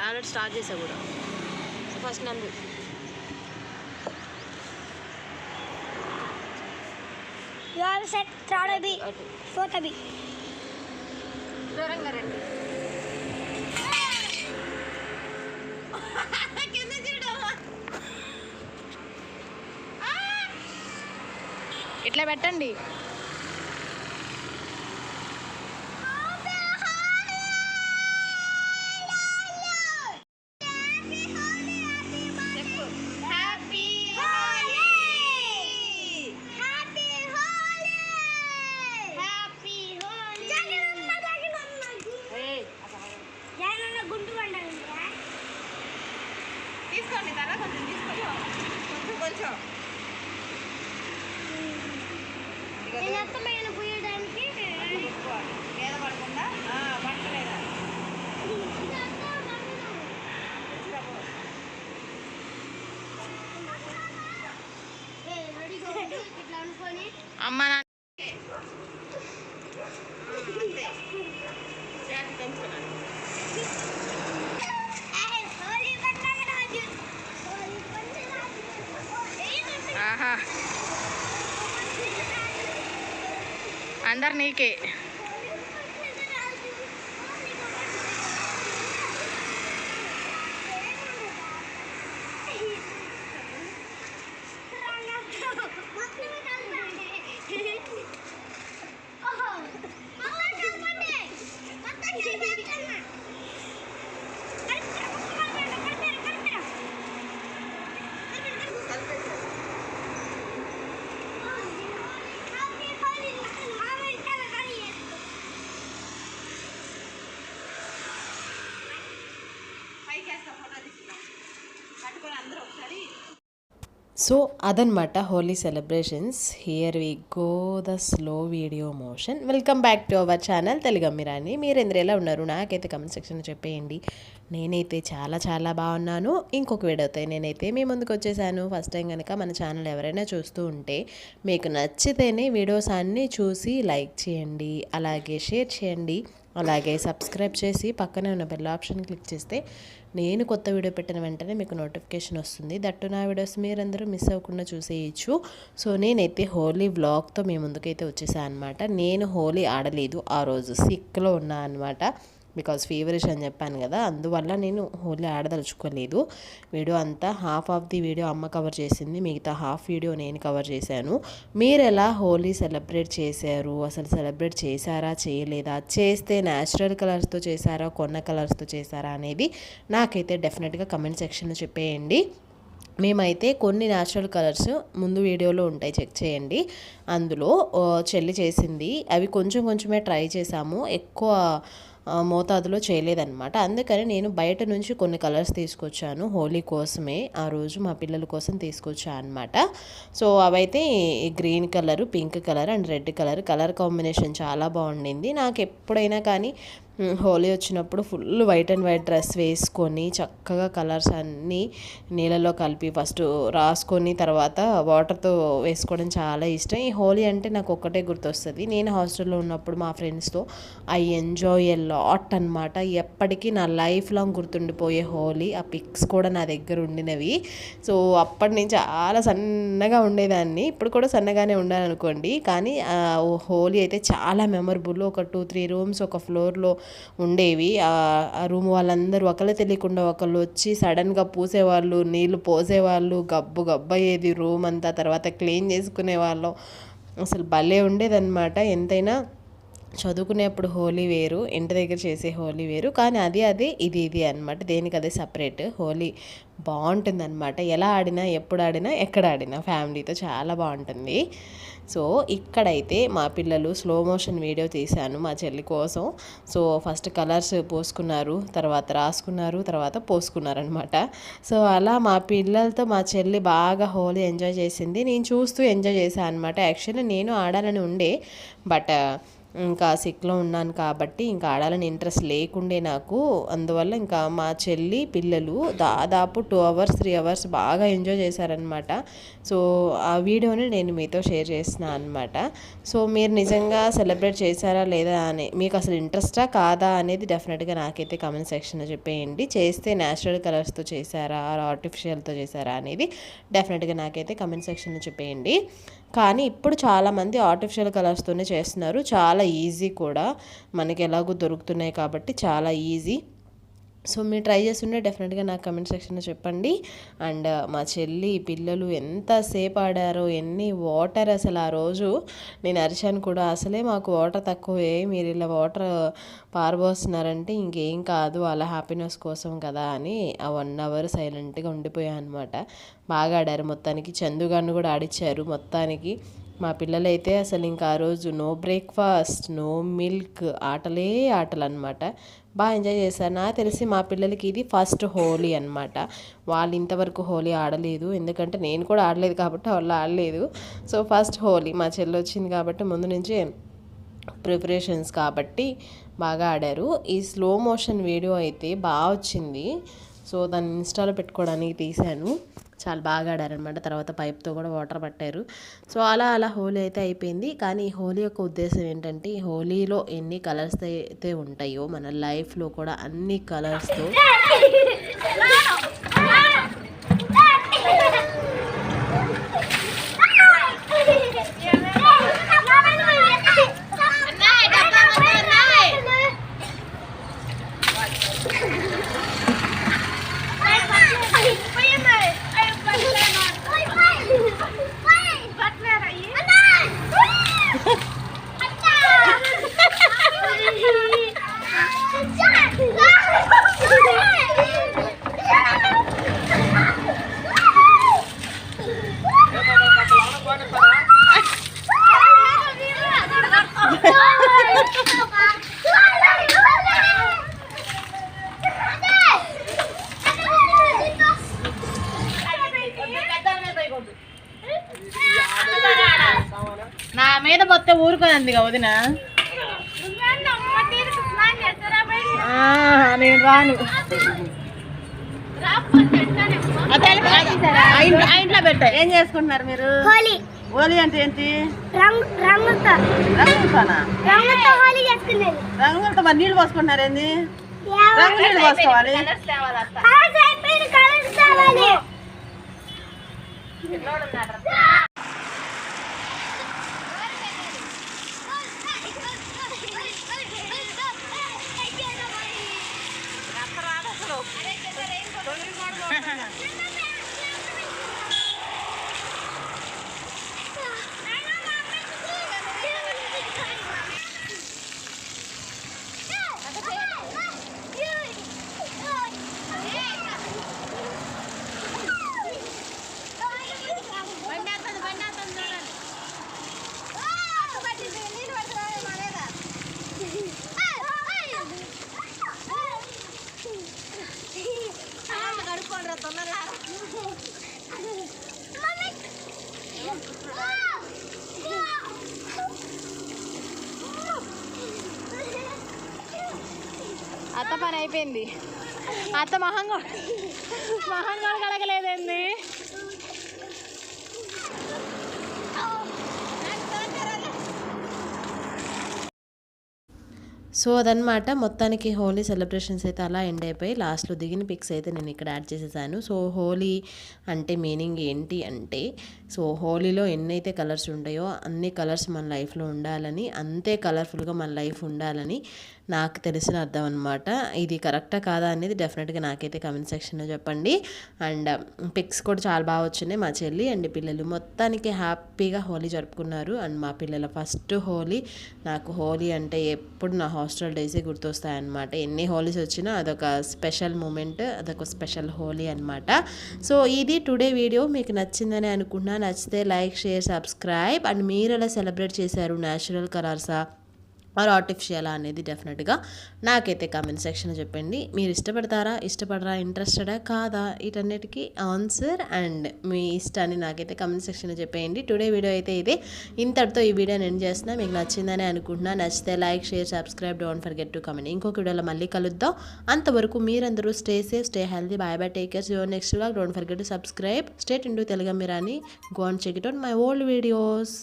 Already start చేసా కూడా. First నందు దూరంగా రండి. ఇట్లా పెట్టండి. తీసుకోండి తల కొంచెం తీసుకోండి, కొంచెం కొంచెం పోయడానికి మీద పడకుండా పట్టలేదా అమ్మ ఆహా అందరు నీకే. సో అదనమాట Holi celebrations. Here we go the slow video motion. Welcome back to our channel Telugu Ammirani. మీరు ఎలా ఉన్నారు? నాకైతే కమెంట్ సెక్షన్లో చెప్పేయండి. నేనైతే చాలా చాలా బాగున్నాను. ఇంకొక వీడియోతో నేనైతే మీ ముందుకు వచ్చేసాను. ఫస్ట్ టైం కనుక మన ఛానల్ ఎవరైనా చూస్తూ ఉంటే మీకు నచ్చితేనే వీడియోస్ అన్నీ చూసి లైక్ చేయండి, అలాగే షేర్ చేయండి, అలాగే సబ్స్క్రైబ్ చేసి పక్కనే ఉన్న బెల్ ఆప్షన్ క్లిక్ చేస్తే నేను కొత్త వీడియో పెట్టిన వెంటనే మీకు నోటిఫికేషన్ వస్తుంది. దట్టు నా వీడియోస్ మీరందరూ మిస్ అవ్వకుండా చూసేయచ్చు. సో నేనైతే హోలీ వ్లాగ్తో మీ ముందుకైతే వచ్చేసాను అనమాట. నేను హోలీ ఆడలేదు, ఆ రోజు సిక్లో ఉన్నా అనమాట. బికాజ్ ఫీవరిష్ అని చెప్పాను కదా, అందువల్ల నేను హోలీ ఆడదలుచుకోలేదు. వీడియో అంతా హాఫ్ ఆఫ్ ది వీడియో అమ్మ కవర్ చేసింది, మిగతా హాఫ్ వీడియో నేను కవర్ చేశాను. మీరు ఎలా హోలీ సెలబ్రేట్ చేశారు? అసలు సెలబ్రేట్ చేశారా చేయలేదా? చేస్తే న్యాచురల్ కలర్స్తో చేశారా కొన్న కలర్స్తో చేశారా అనేది నాకైతే డెఫినెట్గా కమెంట్ సెక్షన్లో చెప్పేయండి. మేమైతే కొన్ని న్యాచురల్ కలర్స్ ముందు వీడియోలో ఉంటాయి, చెక్ చేయండి. అందులో చెల్లి చేసింది, అవి కొంచెం కొంచెమే ట్రై చేసాము, ఎక్కువ మోతాదులో చేయలేదన్నమాట. అందుకని నేను బయట నుంచి కొన్ని కలర్స్ తీసుకొచ్చాను హోలీ కోసమే. ఆ రోజు మా పిల్లల కోసం తీసుకొచ్చాను అనమాట. సో అవైతే green colour, pink colour and red colour combination చాలా బాగుండింది. నాకు ఎప్పుడైనా కానీ హోలీ వచ్చినప్పుడు full white and white dress వేసుకొని చక్కగా కలర్స్ అన్నీ నీళ్ళలో కలిపి ఫస్ట్ రాసుకొని తర్వాత వాటర్తో వేసుకోవడం చాలా ఇష్టం. ఈ హోలీ అంటే నాకు ఒక్కటే గుర్తొస్తుంది, నేను హాస్టల్లో ఉన్నప్పుడు మా ఫ్రెండ్స్తో ఐ ఎంజాయ్ ఎ లాట్ అనమాట. ఎప్పటికీ నా లైఫ్ లాంగ్ గుర్తుండిపోయే హోలీ. ఆ పిక్స్ కూడా నా దగ్గర ఉండినవి. సో అప్పటి నుంచి చాలా సన్నగా ఉండేదాన్ని, ఇప్పుడు కూడా సన్నగానే ఉండాలి అనుకోండి. కానీ హోలీ అయితే చాలా మెమరబుల్. ఒక 2-3 రూమ్స్ ఒక ఫ్లోర్లో ఉండేవి. ఆ రూమ్ వాళ్ళందరూ ఒకళ్ళు తెలియకుండా ఒకళ్ళు వచ్చి సడన్గా పూసేవాళ్ళు, నీళ్ళు పోసేవాళ్ళు, గబ్బు అయ్యేది రూమ్ అంతా. తర్వాత క్లీన్ చేసుకునే వాళ్ళం. అసలు భలే ఉండేదన్నమాట. ఎంతైనా చదువుకునేప్పుడు హోలీ వేరు, ఇంటి దగ్గర చేసే హోలీ వేరు. కానీ అది ఇది అనమాట, దేనికి అదే సపరేట్. హోలీ బాగుంటుంది అనమాట. ఎలా ఆడినా, ఎప్పుడు ఆడినా, ఎక్కడ ఆడినా ఫ్యామిలీతో చాలా బాగుంటుంది. సో ఇక్కడైతే మా పిల్లలు స్లో మోషన్ వీడియో తీశాను మా చెల్లి కోసం. సో ఫస్ట్ కలర్స్ పోసుకున్నారు, తర్వాత రాసుకున్నారు, తర్వాత పోసుకున్నారు అనమాట. సో అలా మా పిల్లలతో మా చెల్లి బాగా హోలీ ఎంజాయ్ చేసింది. నేను చూస్తూ ఎంజాయ్ చేశాను అనమాట. యాక్చువల్లీ నేను ఆడాలని ఉండే, బట్ ఇంకా సిక్లో ఉన్నాను కాబట్టి ఇంకా ఆడాలని ఇంట్రెస్ట్ లేకుండే నాకు. అందువల్ల ఇంకా మా చెల్లి పిల్లలు దాదాపు 2 అవర్స్ 3 అవర్స్ బాగా ఎంజాయ్ చేశారనమాట. సో ఆ వీడియోని నేను మీతో షేర్ చేస్తున్నాను అనమాట. సో మీరు నిజంగా సెలబ్రేట్ చేశారా లేదా అని, మీకు అసలు ఇంట్రెస్టా కాదా అనేది డెఫినెట్గా నాకైతే కామెంట్ సెక్షన్లో చెప్పేయండి. చేస్తే న్యాచురల్ కలర్స్తో చేశారా ఆర్టిఫిషియల్తో చేశారా అనేది డెఫినెట్గా నాకైతే కామెంట్ సెక్షన్లో చెప్పేయండి. కానీ ఇప్పుడు చాలామంది ఆర్టిఫిషియల్ కలర్స్తోనే చేస్తున్నారు. చాలా ఈజీ కూడా, మనకి ఎలాగో దొరుకుతున్నాయి కాబట్టి చాలా ఈజీ. సో మీరు ట్రై చేస్తుంటే డెఫినెట్గా నాకు కమెంట్ సెక్షన్లో చెప్పండి. అండ్ మా చెల్లి పిల్లలు ఎంతసేపు ఆడారో, ఎన్ని వాటర్ అసలు ఆ రోజు నేను అరిచాను కూడా, అసలే మాకు వాటర్ తక్కువే, మీరు ఇలా వాటర్ పారబోస్తున్నారంటే ఇంకేం కాదు అలా హ్యాపీనెస్ కోసం కదా అని ఆ 1 అవర్ సైలెంట్గా ఉండిపోయాను అనమాట. బాగా ఆడారు మొత్తానికి. చందుగాను కూడా ఆడిచ్చారు మొత్తానికి. మా పిల్లలైతే అసలు ఇంకా ఆ రోజు నో బ్రేక్ఫాస్ట్, నో మిల్క్, ఆటలే ఆటలు అనమాట. బాగా ఎంజాయ్ చేశారు. నాకు తెలిసి మా పిల్లలకి ఇది ఫస్ట్ హోలీ అనమాట. వాళ్ళు ఇంతవరకు హోలీ ఆడలేదు, ఎందుకంటే నేను కూడా ఆడలేదు కాబట్టి వాళ్ళు ఆడలేదు. సో ఫస్ట్ హోలీ మా చెల్లి వచ్చింది కాబట్టి ముందు నుంచే ప్రిపరేషన్స్ కాబట్టి బాగా ఆడారు. ఈ స్లో మోషన్ వీడియో అయితే బాగా వచ్చింది. సో దాన్ని ఇన్స్టాలో పెట్టుకోవడానికి తీశాను. చాలా బాగా ఆడారనమాట. తర్వాత పైప్తో కూడా వాటర్ పట్టారు. సో అలా హోలీ అయితే అయిపోయింది. కానీ ఈ హోలీ యొక్క ఉద్దేశం ఏంటంటే, ఈ హోలీలో ఎన్ని కలర్స్ అయితే ఉంటాయో మన లైఫ్లో కూడా అన్ని కలర్స్తో నా మీద మొత్తం ఊరుకోనంది వదిన. నేను రాను. ఇంట్లో పెట్టా. ఏం చేసుకుంటున్నారు మీరు? హోలీ అంటే ఏంటి? రంగులతో మరి నీళ్ళు పోసుకుంటున్నారు ఏంది? రంగు నీళ్ళు పోసుకోవాలి. అత్త పని అయిపోయింది. అత్త మహంగా కడగలేదండి. సో అదనమాట మొత్తానికి హోలీ సెలబ్రేషన్స్ అయితే అలా ఎండ్ అయిపోయి లాస్ట్లో దిగిన పిక్స్ అయితే నేను ఇక్కడ యాడ్ చేసేసాను. సో హోలీ అంటే మీనింగ్ ఏంటి అంటే, సో హోలీలో ఎన్నైతే కలర్స్ ఉంటాయో అన్ని కలర్స్ మన లైఫ్లో ఉండాలని, అంతే కలర్ఫుల్గా మన లైఫ్ ఉండాలని నాకు తెలిసిన అర్థం అనమాట. ఇది కరెక్టా కాదా అనేది డెఫినెట్గా నాకైతే కమెంట్ సెక్షన్లో చెప్పండి. అండ్ పిక్స్ కూడా చాలా బాగా వచ్చినాయి. మా చెల్లి అండ్ పిల్లలు మొత్తానికి హ్యాపీగా హోలీ జరుపుకున్నారు. అండ్ మా పిల్లల ఫస్ట్ హోలీ. నాకు హోలీ అంటే ఎప్పుడు నా హాస్టల్ డేసే గుర్తొస్తాయన్నమాట. ఎన్ని హోలీస్ వచ్చినా అదొక స్పెషల్ మూమెంట్, అదొక స్పెషల్ హోలీ అనమాట. సో ఇది టుడే వీడియో. మీకు నచ్చిందని అనుకున్నా. నచ్చితే లైక్, షేర్, సబ్స్క్రైబ్. అండ్ మీరు ఎలా సెలబ్రేట్ చేశారు? న్యాచురల్ కలర్సా ఆర్ ఆర్టిఫిషియలా అనేది డెఫినెట్గా నాకైతే కామెంట్ సెక్షన్లో చెప్పండి. మీరు ఇష్టపడతారా, ఇష్టపడరా, ఇంట్రెస్టెడా కాదా, వీటన్నిటికీ ఆన్సర్ అండ్ మీ ఇష్టాన్ని నాకైతే కామెంట్ సెక్షన్లో చెప్పేయండి. టుడే వీడియో అయితే ఇదే, ఇంతటితో ఈ వీడియోని ఎండ్ చేస్తున్నా. మీకు నచ్చిందని అనుకుంటున్నా. నచ్చితే like, share, subscribe, don't forget to comment. ఇంకొక వీడియోలో మళ్ళీ కలుద్దాం. అంతవరకు మీరందరూ stay safe, stay healthy, bye bye, take care, your next vlog. Don't forget to subscribe, stay tuned to Telugu Ammi Rani. Go and check it out my old videos.